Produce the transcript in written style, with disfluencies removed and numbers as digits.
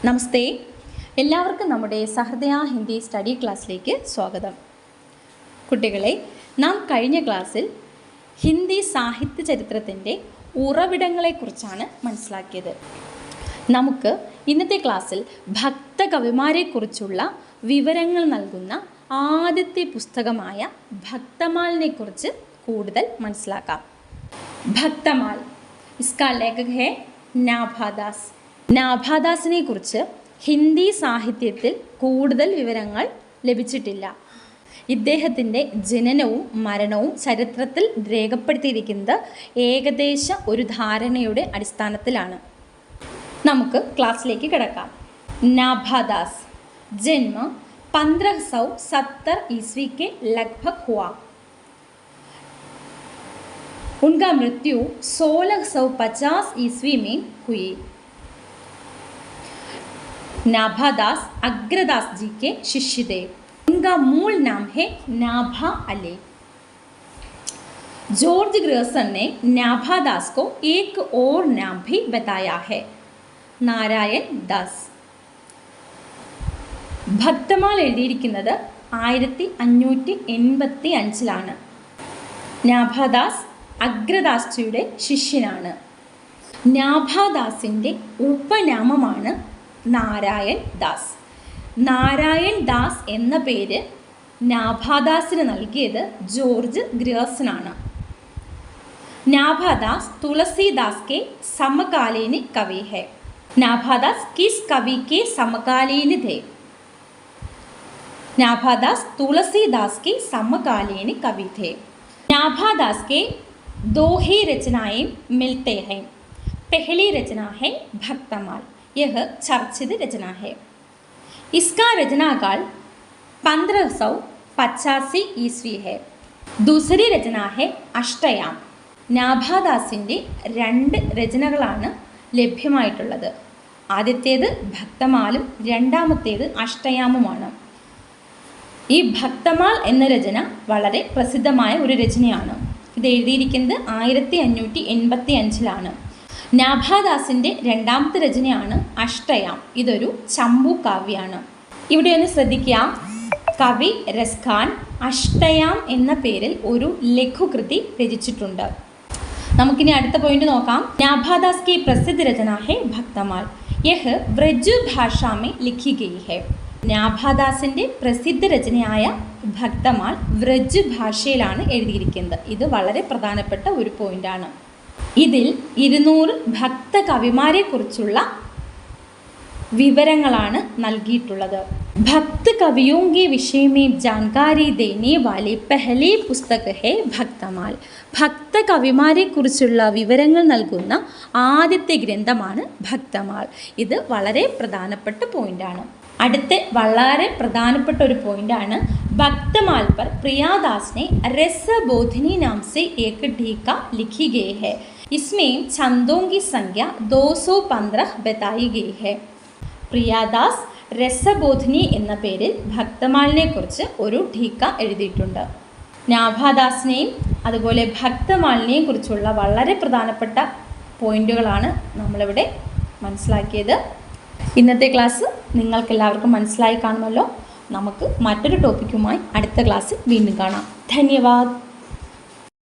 നമസ്തേ, എല്ലാവർക്കും നമ്മുടെ സഹൃദയ ഹിന്ദി സ്റ്റഡി ക്ലാസ്സിലേക്ക് സ്വാഗതം. കുട്ടികളെ, നാം കഴിഞ്ഞ ക്ലാസ്സിൽ ഹിന്ദി സാഹിത്യ ചരിത്രത്തിൻ്റെ ഉറവിടങ്ങളെക്കുറിച്ചാണ് മനസ്സിലാക്കിയത്. നമുക്ക് ഇന്നത്തെ ക്ലാസ്സിൽ ഭക്തകവിമാരെക്കുറിച്ചുള്ള വിവരങ്ങൾ നൽകുന്ന ആദ്യത്തെ പുസ്തകമായ ഭക്തമാലിനെക്കുറിച്ച് കൂടുതൽ മനസ്സിലാക്കാം. ഭക്തമാൽ ഇസ്കാ ലേഖക് ഹെ നാഭാദാസ്. നാഭാദാസിനെ കുറിച്ച് ഹിന്ദി സാഹിത്യത്തിൽ കൂടുതൽ വിവരങ്ങൾ ലഭിച്ചിട്ടില്ല. ഇദ്ദേഹത്തിൻ്റെ ജനനവും മരണവും ചരിത്രത്തിൽ രേഖപ്പെടുത്തിയിരിക്കുന്നത് ഏകദേശ ഒരു ധാരണയുടെ അടിസ്ഥാനത്തിലാണ്. നമുക്ക് ക്ലാസ്സിലേക്ക് കിടക്കാം. നാഭാദാസ് ജന്മ 1570 ईस्वी के लगभग हुआ. उनका मृत्यु 1650 ईस्वी में हुई. नाभादास अग्रदास जी के शिष्य थे. उनका मूल नाम है नाभा अली. जॉर्ज ग्रसन ने नाभादास को एक और नाम भी बताया है, नारायण दास. ഭക്തമാൽ എഴുതിയിരിക്കുന്നത് 1585 നാഭാദാസ് അഗ്രദാസ്ജിയുടെ ശിഷ്യനാണ്. നാഭാദാസിൻ്റെ ഉപനാമമാണ് നാരായൺ ദാസ്. നാരായൺ ദാസ് എന്ന പേര് നാഭാദാസിന് നൽകിയത് ജോർജ് ഗ്രേസനാണ്. നാഭാദാസ് തുളസീദാസ് के समकालीन कवि है. नाभादास किस कवि के समकालीन थे? नाभादास तुलसीदास के समकालीन कवि थे. नाभादास के दो ही रचनाएं मिलते हैं. पहली रचना है भक्तमाल. यह चर्चित रचना है. इसका रचनाकाल 1585 ईस्वी है. दूसरी रचना है अष्टयाम. നാഭാദാസിൻ്റെ 2 രചനകളാണ് ലഭ്യമായിട്ടുള്ളത്. ആദ്യത്തേത് ഭക്തമാലും രണ്ടാമത്തേത് അഷ്ടയാമുമാണ്. ഈ ഭക്തമാൽ എന്ന രചന വളരെ പ്രസിദ്ധമായ ഒരു രചനയാണ്. ഇത് എഴുതിയിരിക്കുന്നത് 1585 നാഭാദാസിൻ്റെ രണ്ടാമത്തെ രചനയാണ് അഷ്ടയാം. ഇതൊരു ചമ്പു കാവ്യാണ്. ഇവിടെ ഒന്ന് ശ്രദ്ധിക്കുക, കവി രസ്ഖാൻ അഷ്ടയാം എന്ന പേരിൽ ഒരു ലഘുകൃതി രചിച്ചിട്ടുണ്ട്. നമുക്കിനി അടുത്ത പോയിന്റ് നോക്കാം. നാഭാദാസ് की प्रसिद्ध रचना है भक्तमाल. यह व्रज भाषा में लिखी गई है. നാഭാദാസിൻ്റെ പ്രസിദ്ധ രചനയായ ഭക്തമാൽ വ്രജ് ഭാഷയിലാണ് എഴുതിയിരിക്കുന്നത്. ഇത് വളരെ പ്രധാനപ്പെട്ട ഒരു പോയിന്റാണ്. ഇതിൽ 200 ഭക്ത കവിമാരെക്കുറിച്ചുള്ള വിവരങ്ങളാണ് നൽകിയിട്ടുള്ളത്. ഭക്ത കവിയോं के विषय में जानकारी देने वाली पहली पुस्तक है ഭക്തമാൽ. ഭക്ത കവിമാരെക്കുറിച്ചുള്ള വിവരങ്ങൾ നൽകുന്ന ആദ്യത്തെ ഗ്രന്ഥമാണ് ഭക്തമാൽ. ഇത് വളരെ പ്രധാനപ്പെട്ട പോയിന്റാണ്. അടുത്ത വളരെ പ്രധാനപ്പെട്ട ഒരു പോയിന്റാണ്, ഭക്തമാൽ पर प्रियादास ने रसबोधिनी नाम से एक टीका लिखी गई है. इसमें छंदों की संख्या 215 बताई गई है. പ്രിയാദാസ് രസബോധിനി എന്ന പേരിൽ ഭക്തമാലിനെ കുറിച്ച് ഒരു ടീക്ക എഴുതിയിട്ടുണ്ട്. നാഭാദാസിനെയും അതുപോലെ ഭക്തമാലിനെയും കുറിച്ചുള്ള വളരെ പ്രധാനപ്പെട്ട പോയിന്റുകളാണ് നമ്മളിവിടെ മനസ്സിലാക്കിയത്. ഇന്നത്തെ ക്ലാസ് നിങ്ങൾക്കെല്ലാവർക്കും മനസ്സിലായി കാണുമല്ലോ. നമുക്ക് മറ്റൊരു ടോപ്പിക്കുമായി അടുത്ത ക്ലാസ്സിൽ വീണ്ടും കാണാം. ധന്യവാദ്.